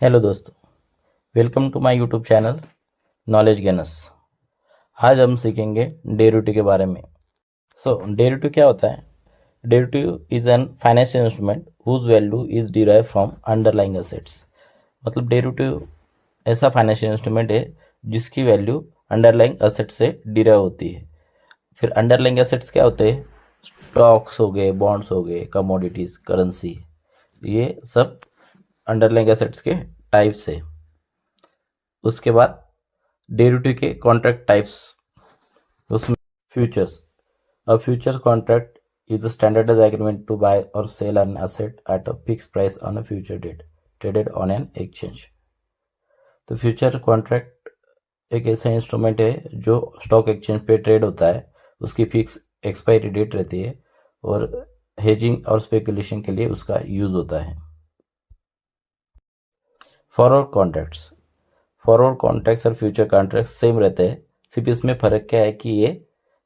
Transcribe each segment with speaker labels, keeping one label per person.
Speaker 1: Hello दोस्तों, welcome to my YouTube channel knowledge gainers. आज हम सीखेंगे डेरिवेटिव के बारे में। डेरिवेटिव क्या होता है? Derivative is an financial instrument whose value is derive from underlying assets. मतलब डेरिवेटिव ऐसा फाइनेंशियल इंस्ट्रूमेंट है जिसकी वैल्यू अंडरलाइंग एसेट से डिराइव होती है। फिर अंडरलाइंग एसेट्स क्या होते हैं? स्टॉक्स हो गए, बॉन्ड्स हो गए, कमोडिटीज, करेंसी, ये सब अंडरलाइंग एसेट्स के टाइप्स है। उसके बाद डेरिवेटिव के कॉन्ट्रैक्ट टाइप्स, उसमें futures. A future contract is a standardized agreement to buy or sell an asset at a fixed price on a future date, traded on an exchange. तो future contract एक ऐसा instrument है जो stock exchange पे trade होता है, उसकी fix expiry date रहती है और हेजिंग और स्पेकुलेशन के लिए उसका यूज होता है। फॉरवर्ड कॉन्ट्रैक्ट्स, फॉरवर्ड कॉन्ट्रैक्ट्स और फ्यूचर कॉन्ट्रैक्ट्स सेम रहते हैं, सिर्फ इसमें फ़र्क क्या है कि ये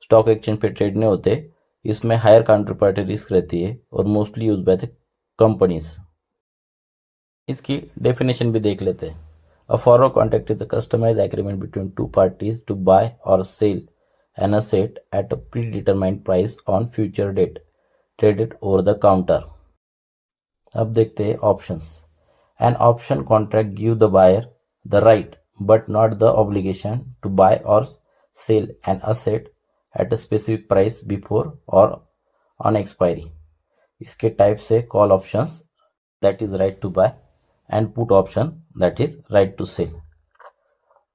Speaker 1: स्टॉक एक्सचेंज पे ट्रेड नहीं होते, इसमें हायर काउंटर पार्टी रिस्क रहती है और mostly use by the companies. इसकी डेफिनेशन भी देख लेते हैं। A forward contract is a customized agreement between two parties to buy और sell an asset at a pre determined price on future date, traded over the counter. अब देखते हैं options. An option contract give the buyer the right but not the obligation to buy or sell an asset at a specific price before or on expiry. इसके type से call options that is right to buy and put option that is right to sell.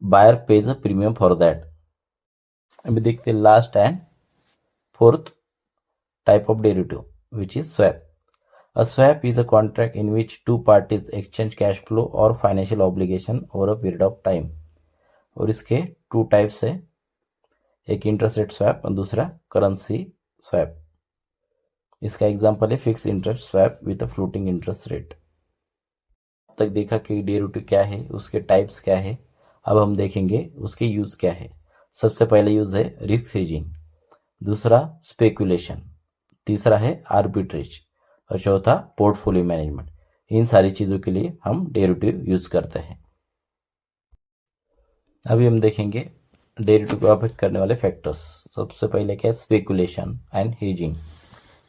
Speaker 1: Buyer pays a premium for that. अभी देखते हैं last and fourth type of derivative which is swap. A swap is a contract in which two parties exchange cash flow or financial obligation over a period of time. और इसके two types है, एक interest rate swap और दूसरा currency swap. इसका example है fix interest swap with a floating interest rate. अब तक देखा कि डेरिवेटिव क्या है, उसके टाइप्स क्या है। अब हम देखेंगे उसके यूज क्या है। सबसे पहले यूज है रिस्क हेजिंग, दूसरा स्पेकुलेशन, तीसरा है आर्बिट्रेज और चौथा पोर्टफोलियो मैनेजमेंट। इन सारी चीजों के लिए हम डेरिवेटिव यूज करते हैं। अभी हम देखेंगे डेरिवेटिव को अफेक्ट करने वाले फैक्टर्स। सबसे पहले क्या है? Speculation and hedging.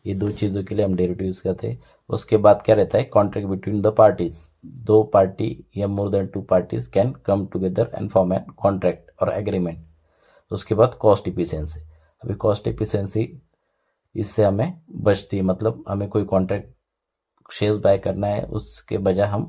Speaker 1: ये दो चीज़ों के लिए हम डेरिवेटिव यूज करते हैं। उसके बाद क्या रहता है? Contract between the parties. दो पार्टी या more than two parties can come together and form an contract और एग्रीमेंट। उसके बाद कॉस्ट इफिशियंसी। अभी कॉस्ट इफिशियंसी इससे हमें बचती है, मतलब हमें कोई कॉन्ट्रैक्ट शेयर्स बाय करना है, उसके बजाय हम